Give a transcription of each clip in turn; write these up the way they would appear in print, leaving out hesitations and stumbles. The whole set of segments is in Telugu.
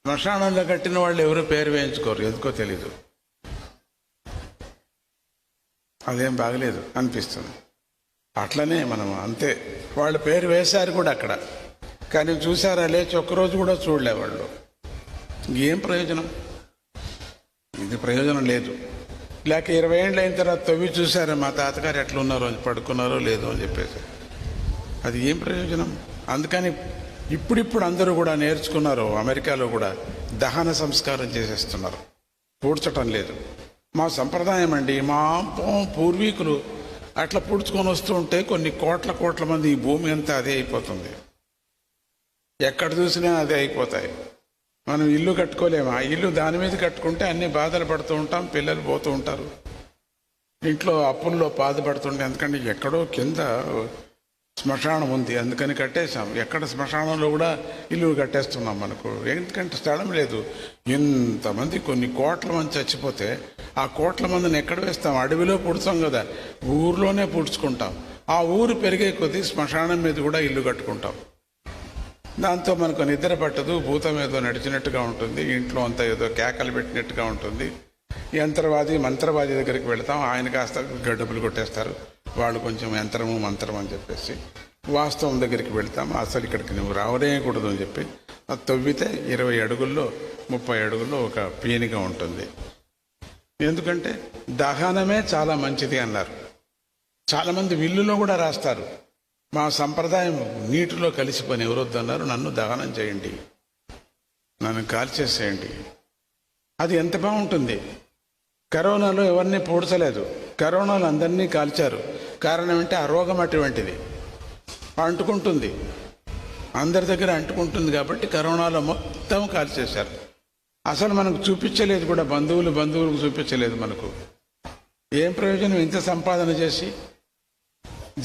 శ్మశానంలో కట్టిన వాళ్ళు ఎవరు పేరు వేయించుకోరు, ఎందుకో తెలీదు. అదేం బాగలేదు అనిపిస్తుంది. అట్లనే మనం అంతే, వాళ్ళ పేరు వేశారు కూడా అక్కడ, కానీ చూసారా లేచి ఒక్కరోజు కూడా చూడలే వాళ్ళు. ఏం ప్రయోజనం? ఇది ప్రయోజనం లేదు. లేక 20 ఏళ్ళు అయిన తర్వాత తవ్వి చూసారా మా తాతగారు ఎట్లున్నారో, పడుకున్నారో లేదో అని చెప్పేసి, అది ఏం ప్రయోజనం? అందుకని ఇప్పుడిప్పుడు అందరూ కూడా నేర్చుకున్నారు. అమెరికాలో కూడా దహన సంస్కారం చేసేస్తున్నారు, పూడ్చటం లేదు. మా సంప్రదాయం అండి, మా పూర్వీకులు అట్లా పూడ్చుకొని వస్తూ ఉంటే కొన్ని కోట్ల మంది ఈ భూమి అంతా అదే అయిపోతుంది. ఎక్కడ చూసినా అదే అయిపోతాయి. మనం ఇల్లు కట్టుకోలేము, ఆ ఇల్లు దాని మీద కట్టుకుంటే అన్ని బాధలు పడుతూ ఉంటాం, పిల్లలు పోతూ ఉంటారు, ఇంట్లో అప్పుల్లో బాధపడుతుంటే. ఎందుకంటే ఎక్కడో కింద శ్మశానం ఉంది, అందుకని కట్టేశాం. ఎక్కడ శ్మశానంలో కూడా ఇల్లు కట్టేస్తున్నాం మనకు, ఎందుకంటే స్థలం లేదు. ఇంతమంది కొన్ని కోట్ల మంది చచ్చిపోతే ఆ కోట్ల మందిని ఎక్కడ వేస్తాం? అడవిలో పుడుతాం కదా, ఊర్లోనే పుడుచుకుంటాం. ఆ ఊరు పెరిగే కొద్దీ శ్మశానం మీద కూడా ఇల్లు కట్టుకుంటాం. దాంతో మనకు నిద్ర పట్టదు, భూతం ఏదో నడిచినట్టుగా ఉంటుంది, ఇంట్లో అంతా ఏదో కేకలు పెట్టినట్టుగా ఉంటుంది. మంత్రవాది దగ్గరికి వెళతాం, ఆయన కాస్త గడ్డపులు కొట్టేస్తారు. వాళ్ళు కొంచెం మంత్రం అని చెప్పేసి వాస్తవం దగ్గరికి వెళ్తాం. అసలు ఇక్కడికి నువ్వు రావనేకూడదు అని చెప్పి అది తవ్వితే 20 అడుగుల్లో 30 అడుగుల్లో ఒక పీనిగా ఉంటుంది. ఎందుకంటే దహనమే చాలా మంచిది అన్నారు. చాలామంది విల్లులో కూడా రాస్తారు, మా సంప్రదాయం నీటిలో కలిసిపోయిన ఎవరొద్దన్నారు, నన్ను దహనం చేయండి, నన్ను కాల్చేసేయండి. అది ఎంత బాగుంటుంది. కరోనాలో ఎవరిని పూడ్చలేదు, కరోనాలో అందరినీ కాల్చారు. కారణం అంటే ఆ రోగం అటువంటిది, అంటుకుంటుంది, అందరి దగ్గర అంటుకుంటుంది. కాబట్టి కరోనాలో మొత్తం కాల్చేశారు. అసలు మనకు చూపించలేదు కూడా, బంధువులకు చూపించలేదు మనకు. ఏం ప్రయోజనం ఇంత సంపాదన చేసి?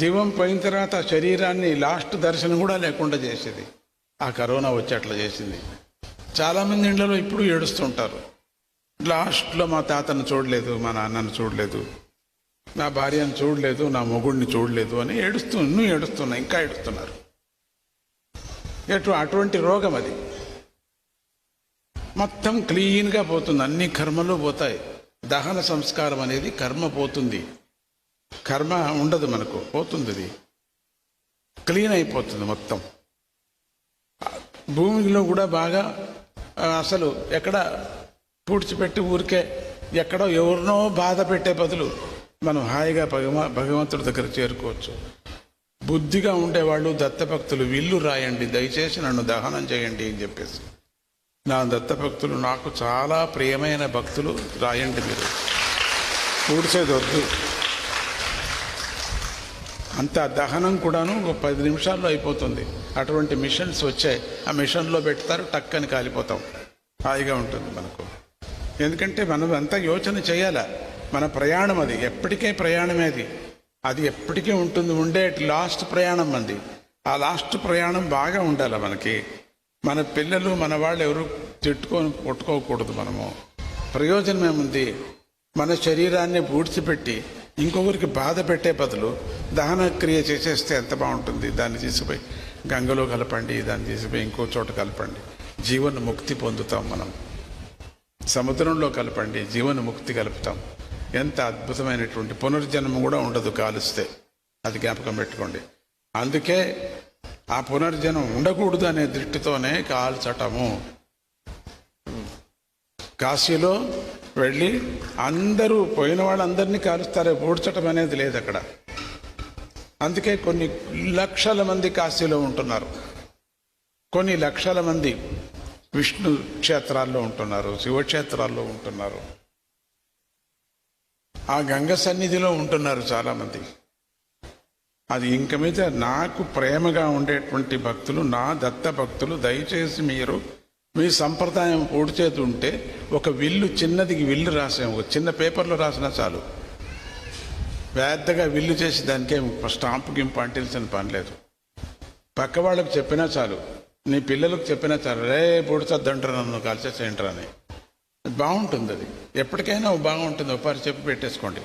జీవం పోయిన తర్వాత శరీరాన్ని లాస్ట్ దర్శనం కూడా లేకుండా చేసేది ఆ కరోనా వచ్చి అట్లా చేసింది. చాలామంది ఇళ్లలో ఇప్పుడు ఏడుస్తుంటారు, లాస్ట్లో మా తాతను చూడలేదు, మా నాన్నను చూడలేదు, నా భార్యను చూడలేదు, నా మొగుడిని చూడలేదు అని ఏడుస్తున్నా ఇంకా ఏడుస్తున్నారు. అటువంటి రోగం అది. మొత్తం క్లీన్గా పోతుంది, అన్ని కర్మలు పోతాయి. దహన సంస్కారం అనేది కర్మ పోతుంది, కర్మ ఉండదు మనకు, పోతుంది, అది క్లీన్ అయిపోతుంది మొత్తం. భూమిలో కూడా బాగా అసలు ఎక్కడ పూడ్చిపెట్టి ఊరికే ఎక్కడో ఎవరినో బాధ పెట్టే బదులు మనం హాయిగా భగవంతుడి దగ్గర చేరుకోవచ్చు. బుద్ధిగా ఉండేవాళ్ళు దత్తభక్తులు విల్లు రాయండి, దయచేసి నన్ను దహనం చేయండి అని చెప్పేసి. నా దత్తభక్తులు నాకు చాలా ప్రియమైన భక్తులు, రాయండి మీరు, పూడ్చేది వద్దు. అంత దహనం కూడాను 10 నిమిషాల్లో అయిపోతుంది. అటువంటి మిషన్స్ వచ్చాయి, ఆ మిషన్లో పెడతారు, టక్కని కాలిపోతాం, హాయిగా ఉంటుంది మనకు. ఎందుకంటే మనం అంతా యోచన చేయాలా, మన ప్రయాణం అది ఎప్పటికే ప్రయాణమే, అది ఎప్పటికీ ఉంటుంది, ఉండే లాస్ట్ ప్రయాణం మంది. ఆ లాస్ట్ ప్రయాణం బాగా ఉండాలి మనకి. మన పిల్లలు మన వాళ్ళు ఎవరు కొట్టుకోకూడదు. మనము ప్రయోజనం ఏముంది? మన శరీరాన్ని పూడ్చిపెట్టి ఇంకొకరికి బాధ పెట్టే బదులు దహన క్రియ చేసేస్తే ఎంత బాగుంటుంది. దాన్ని తీసుకుపోయి గంగలో కలపండి, దాన్ని తీసుకుపోయి ఇంకో చోట కలపండి, జీవన ముక్తి పొందుతాం. మనం సముద్రంలో కలపండి, జీవన ముక్తి కలుపుతాం. ఎంత అద్భుతమైనటువంటి పునర్జన్మ కూడా ఉండదు కాలుస్తే, అది జ్ఞాపకం పెట్టుకోండి. అందుకే ఆ పునర్జన్మ ఉండకూడదు అనే దృష్టితోనే కాల్చటము. కాశీలో వెళ్ళి అందరూ పోయిన వాళ్ళందరినీ కాలుస్తారే, పూడ్చటం అనేది లేదు అక్కడ. అందుకే కొన్ని లక్షల మంది కాశీలో ఉంటున్నారు, కొన్ని లక్షల మంది విష్ణు క్షేత్రాల్లో ఉంటున్నారు, శివక్షేత్రాల్లో ఉంటున్నారు, ఆ గంగ సన్నిధిలో ఉంటున్నారు చాలామంది. అది ఇంక మీద నాకు ప్రేమగా ఉండేటువంటి భక్తులు, నా దత్త భక్తులు, దయచేసి మీరు మీ సంప్రదాయం పూడ్చేది ఉంటే ఒక విల్లు, చిన్నది విల్లు రాసాము, ఒక చిన్న పేపర్లో రాసినా చాలు. పెద్దగా విల్లు చేసి దానికేం స్టాంపు గింపు అంటిల్సిన పని లేదు. పక్క వాళ్ళకు చెప్పినా చాలు, నీ పిల్లలకు చెప్పినా చాలు, రే పూడ్చొద్దంటారు నన్ను కలిసేసేంటారు అని. బాగుంటుంది, అది ఎప్పటికైనా బాగుంటుంది. ఒకసారి చెప్పి పెట్టేసుకోండి.